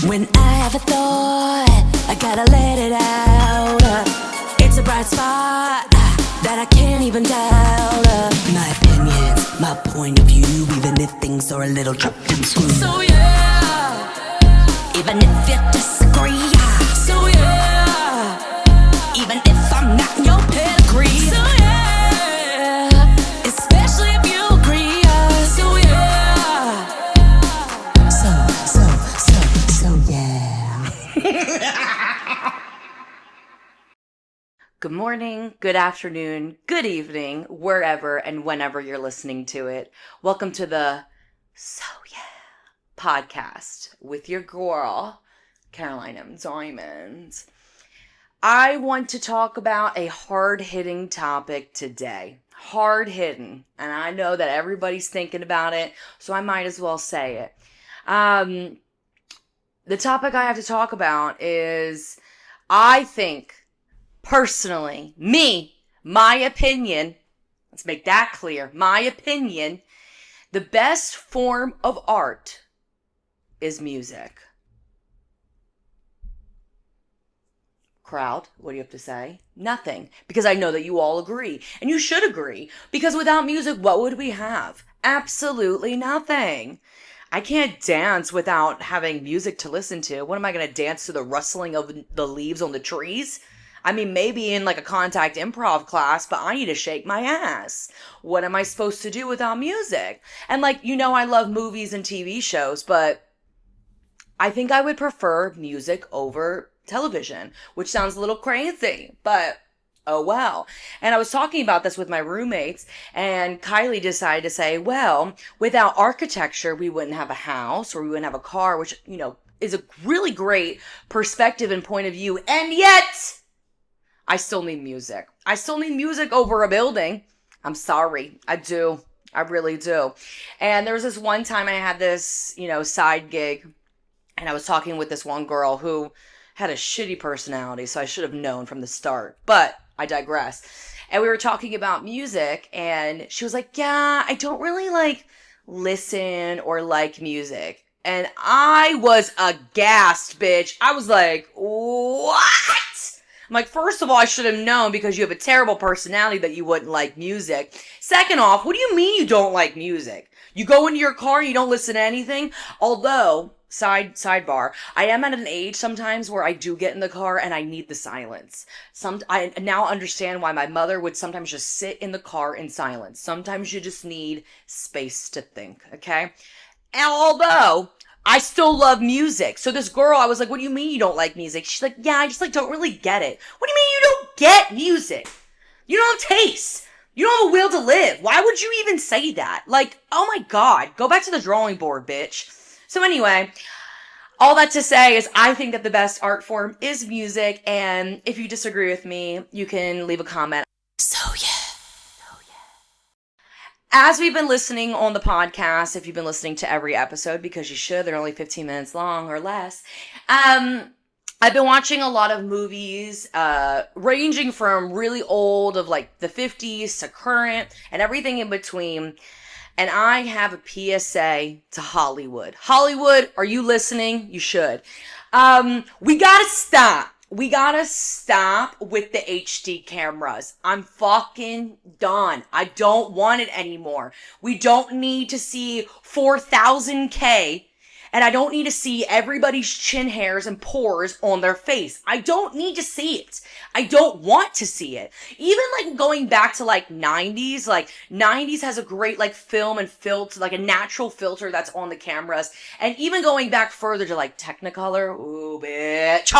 When I have a thought, I gotta let it out. It's a bright spot that I can't even doubt. My opinions, my point of view, even if things are a little chopped and screwed. So yeah, even if you disagree. So yeah, even if I'm not in your pedigree. So yeah, especially if you agree. So yeah, so yeah. Good morning, good afternoon, good evening, wherever and whenever you're listening to it. Welcome to the So Yeah podcast with your girl, Caroline M. Diamond. I want to talk about a hard-hitting topic today. Hard-hitting. And I know that everybody's thinking about it, so I might as well say it. The topic I have to talk about is, I think, personally, my opinion, let's make that clear, my opinion, the best form of art is music. Crowd, what do you have to say? Nothing, because I know that you all agree, and you should agree, because without music, what would we have? Absolutely nothing. I can't dance without having music to listen to. What am I going to dance to? The rustling of the leaves on the trees? I mean, maybe in like a contact improv class, but I need to shake my ass. What am I supposed to do without music? And like, you know, I love movies and TV shows, but I think I would prefer music over television, which sounds a little crazy, but oh well. And I was talking about this with my roommates, and Kylie decided to say, well, without architecture, we wouldn't have a house or we wouldn't have a car, which, you know, is a really great perspective and point of view. And yet, I still need music. I still need music over a building. I'm sorry. I do. I really do. And there was this one time I had this, you know, side gig, and I was talking with this one girl who had a shitty personality, so I should have known from the start. But I digress. And we were talking about music, and she was like, yeah, I don't really like listen or like music. And I was aghast, bitch. I was like, what? I'm like, first of all, I should have known because you have a terrible personality that you wouldn't like music. Second off, what do you mean you don't like music? You go into your car and you don't listen to anything? Although, sidebar, I am at an age sometimes where I do get in the car and I need the silence. I now understand why my mother would sometimes just sit in the car in silence. Sometimes you just need space to think, okay? And although I still love music. So this girl, I was like, what do you mean you don't like music? She's like, yeah, I just like don't really get it. What do you mean you don't get music? You don't have taste. You don't have a will to live. Why would you even say that? Like, oh my God, go back to the drawing board, bitch. So anyway, all that to say is I think that the best art form is music. And if you disagree with me, you can leave a comment. So yeah. As we've been listening on the podcast, if you've been listening to every episode, because you should, they're only 15 minutes long or less, I've been watching a lot of movies, ranging from really old of like the 50s to current and everything in between. And I have a PSA to Hollywood. Hollywood, are you listening? You should. We gotta stop. We gotta stop with the HD cameras. I'm fucking done. I don't want it anymore. We don't need to see 4000K, and I don't need to see everybody's chin hairs and pores on their face. I don't need to see it. I don't want to see it. Even like going back to like 90s, like 90s has a great like film and filter, like a natural filter that's on the cameras. And even going back further to like Technicolor, ooh bitch,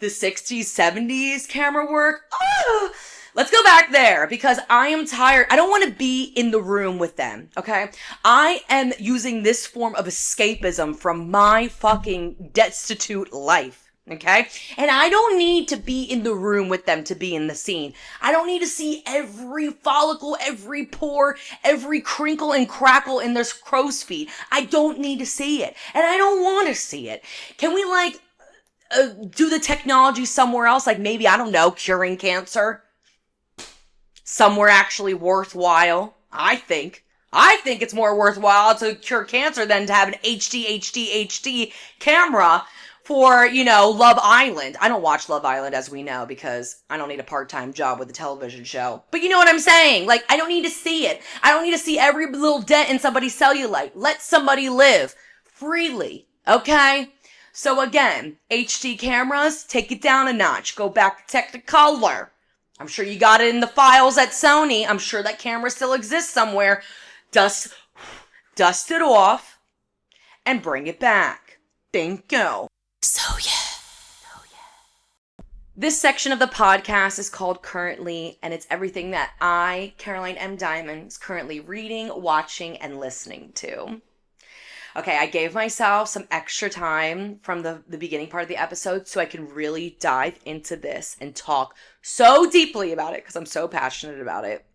the 60s, 70s camera work. Oh, let's go back there because I am tired. I don't want to be in the room with them, okay? I am using this form of escapism from my fucking destitute life, okay? And I don't need to be in the room with them to be in the scene. I don't need to see every follicle, every pore, every crinkle and crackle in their crow's feet. I don't need to see it. And I don't want to see it. Can we like do the technology somewhere else? Like maybe, I don't know, curing cancer? Somewhere actually worthwhile. I think it's more worthwhile to cure cancer than to have an HD camera for, Love Island. I don't watch Love Island, as we know, because I don't need a part-time job with a television show. But you know what I'm saying? Like, I don't need to see it. I don't need to see every little dent in somebody's cellulite. Let somebody live freely, okay? So again, HD cameras, take it down a notch. Go back to Technicolor. I'm sure you got it in the files at Sony. I'm sure that camera still exists somewhere. Dust it off and bring it back. Bingo. So yeah. This section of the podcast is called Currently, and it's everything that I, Caroline M. Diamond, is currently reading, watching, and listening to. Okay, I gave myself some extra time from the beginning part of the episode so I can really dive into this and talk so deeply about it because I'm so passionate about it.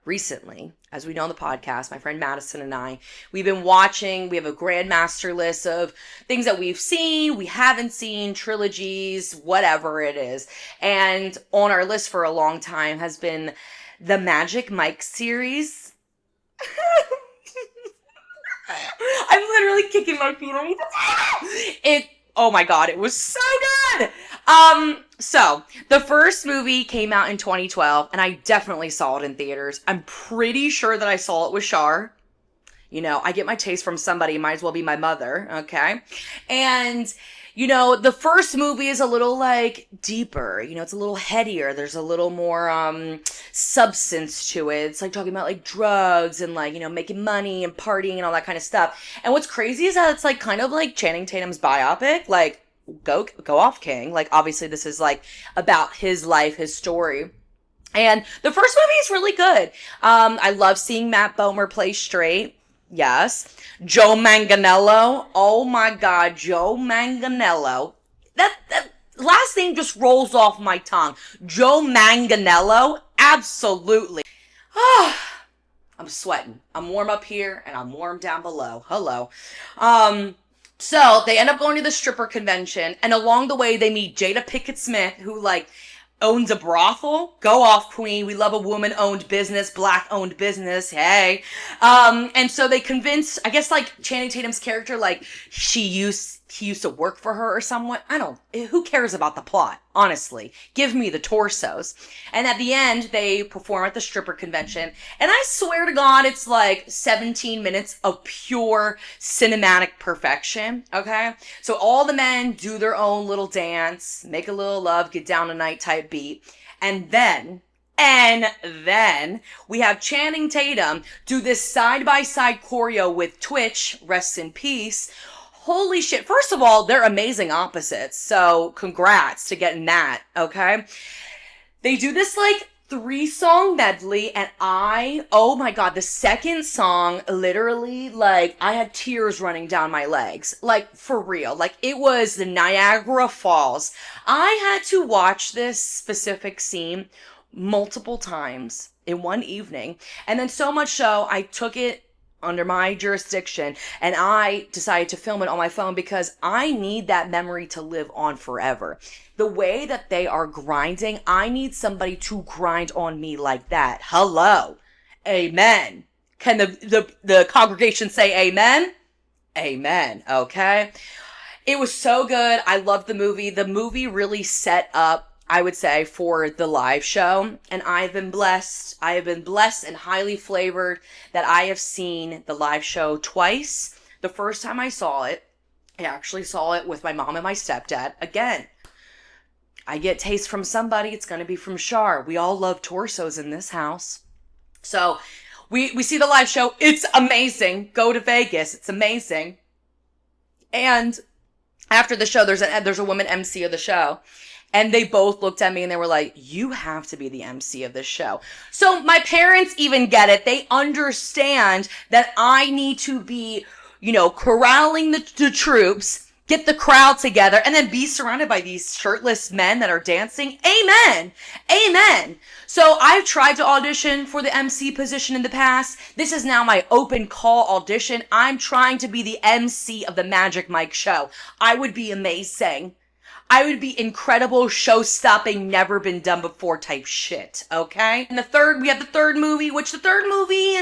Recently, as we know on the podcast, my friend Madison and I, we've been watching, we have a grandmaster list of things that we've seen, we haven't seen, trilogies, whatever it is. And on our list for a long time has been the Magic Mike series. I'm literally kicking my feet on it. Oh my God, it was so good. So the first movie came out in 2012 and I definitely saw it in theaters. I'm pretty sure that I saw it with Shar. I get my taste from somebody, might as well be my mother, okay? And the first movie is a little deeper, it's a little headier. There's a little more substance to it. It's talking about drugs and making money and partying and all that kind of stuff. And what's crazy is that it's kind of like Channing Tatum's biopic, go off, King. Obviously this is about his life, his story. And the first movie is really good. I love seeing Matt Bomer play straight. Yes. Joe Manganiello. Oh my God, Joe Manganiello. That last name just rolls off my tongue. Joe Manganiello. Absolutely. I'm sweating. I'm warm up here and I'm warm down below. Hello. So they end up going to the stripper convention and along the way they meet Jada Pinkett Smith, who owns a brothel. Go off, queen. We love a woman-owned business, black-owned business. Hey. And so they convince, I guess, Channing Tatum's character, he used to work for her or someone. Who cares about the plot? Honestly. Give me the torsos. And at the end, they perform at the stripper convention. And I swear to God, it's 17 minutes of pure cinematic perfection. Okay? So all the men do their own little dance, make a little love, get down tonight type beat. And then we have Channing Tatum do this side-by-side choreo with Twitch, rest in peace. Holy shit. First of all, they're amazing opposites. So congrats to getting that. Okay. They do this 3-song medley and oh my God, the second song, literally, I had tears running down my legs. For real. It was the Niagara Falls. I had to watch this specific scene multiple times in one evening. And then so much so, I took it under my jurisdiction and I decided to film it on my phone because I need that memory to live on forever. The way that they are grinding, I need somebody to grind on me like that. Hello. Amen. Can the congregation say amen? Amen. Okay. It was so good. I loved the movie. The movie really set up, I would say, for the live show. And I have been blessed and highly flavored that I have seen the live show twice. The first time I saw it, I actually saw it with my mom and my stepdad. Again, I get taste from somebody. It's going to be from Shar. We all love torsos in this house. So we see the live show. It's amazing. Go to Vegas. It's amazing. And after the show, there's a woman MC of the show. And they both looked at me and they were like, you have to be the MC of this show. So my parents even get it. They understand that I need to be, corralling the troops, get the crowd together, and then be surrounded by these shirtless men that are dancing. Amen. Amen. So I've tried to audition for the MC position in the past. This is now my open call audition. I'm trying to be the MC of the Magic Mike show. I would be amazing. I would be incredible, show-stopping, never been done before type shit, okay? And we have the third movie, which the third movie,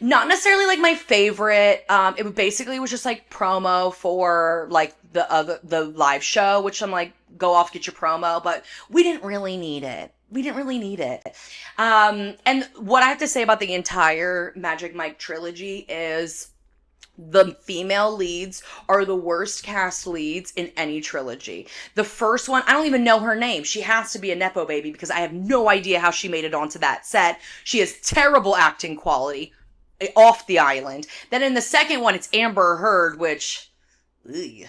not necessarily like my favorite. It basically was just like promo for like the live show, which I'm like, go off, get your promo, but we didn't really need it. And what I have to say about the entire Magic Mike trilogy is the female leads are the worst cast leads in any trilogy. The first one, I don't even know her name. She has to be a Nepo baby because I have no idea how she made it onto that set. She has terrible acting quality off the island. Then in the second one, it's Amber Heard, which... ugh.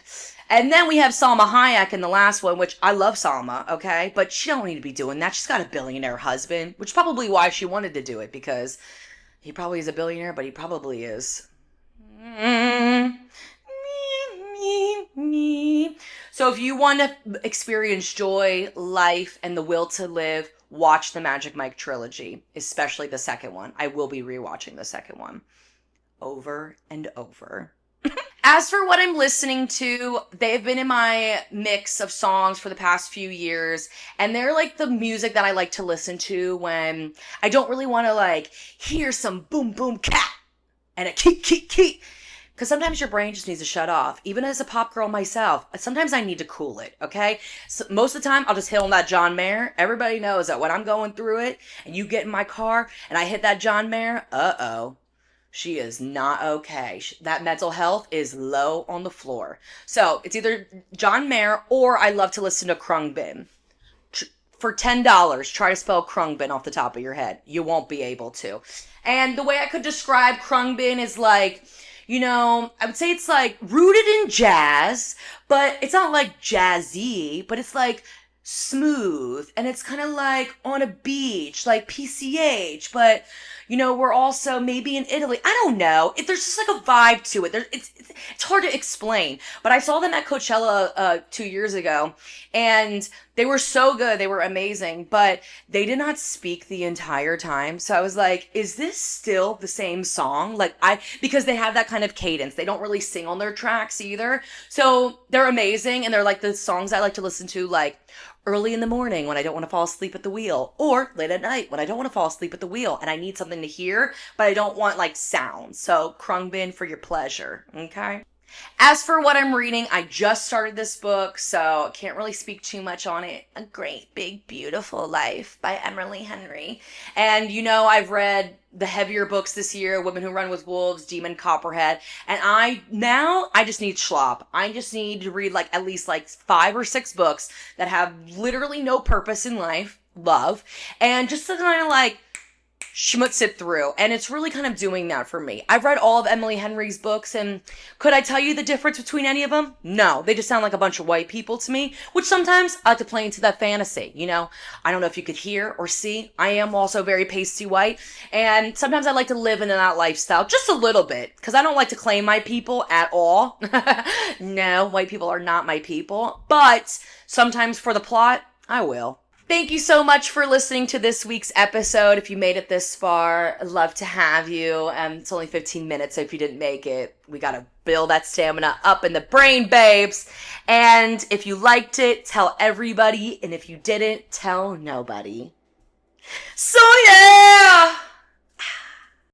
And then we have Salma Hayek in the last one, which I love Salma, okay? But she don't need to be doing that. She's got a billionaire husband, which is probably why she wanted to do it, because he probably is a billionaire, but he probably is... So if you want to experience joy, life, and the will to live, watch the Magic Mike trilogy, especially the second one. I will be rewatching the second one over and over. As for what I'm listening to, they've been in my mix of songs for the past few years, and they're like the music that I like to listen to when I don't really want to like hear some boom boom cat and a keek. Because sometimes your brain just needs to shut off. Even as a pop girl myself, sometimes I need to cool it, okay? So most of the time, I'll just hit on that John Mayer. Everybody knows that when I'm going through it, and you get in my car, and I hit that John Mayer, uh-oh. She is not okay. That mental health is low on the floor. So, it's either John Mayer, or I love to listen to Krungbin. For $10, try to spell Krungbin off the top of your head. You won't be able to. And the way I could describe Krungbin is like... you know, I would say it's like rooted in jazz, but it's not like jazzy, but it's like smooth, and it's kind of like on a beach, like PCH, but you know, we're also maybe in Italy. I don't know. There's just like a vibe to it. It's hard to explain. But I saw them at Coachella 2 years ago, and they were so good. They were amazing, but they did not speak the entire time. So I was like, is this still the same song? Because they have that kind of cadence. They don't really sing on their tracks either. So they're amazing, and they're like the songs I like to listen to, like early in the morning when I don't want to fall asleep at the wheel, or late at night when I don't want to fall asleep at the wheel and I need something to hear, but I don't want like sound. So Krungbin for your pleasure, okay? As for what I'm reading, I just started this book, so I can't really speak too much on it. A Great Big Beautiful Life by Emily Henry. And you know, I've read the heavier books this year, Women Who Run with Wolves, Demon Copperhead, and I just need schlop. I just need to read like at least like 5 or 6 books that have literally no purpose in life, love, and just to kind of like schmutz it through, and it's really kind of doing that for me. I've read all of Emily Henry's books, and could I tell you the difference between any of them? No, they just sound like a bunch of white people to me, which sometimes I like to play into that fantasy, you know? I don't know if you could hear or see, I am also very pasty white, and sometimes I like to live in that lifestyle, just a little bit, because I don't like to claim my people at all. No, white people are not my people, but sometimes for the plot, I will. Thank you so much for listening to this week's episode. If you made it this far, I'd love to have you. It's only 15 minutes, so if you didn't make it, we gotta build that stamina up in the brain, babes. And if you liked it, tell everybody. And if you didn't, tell nobody. So yeah!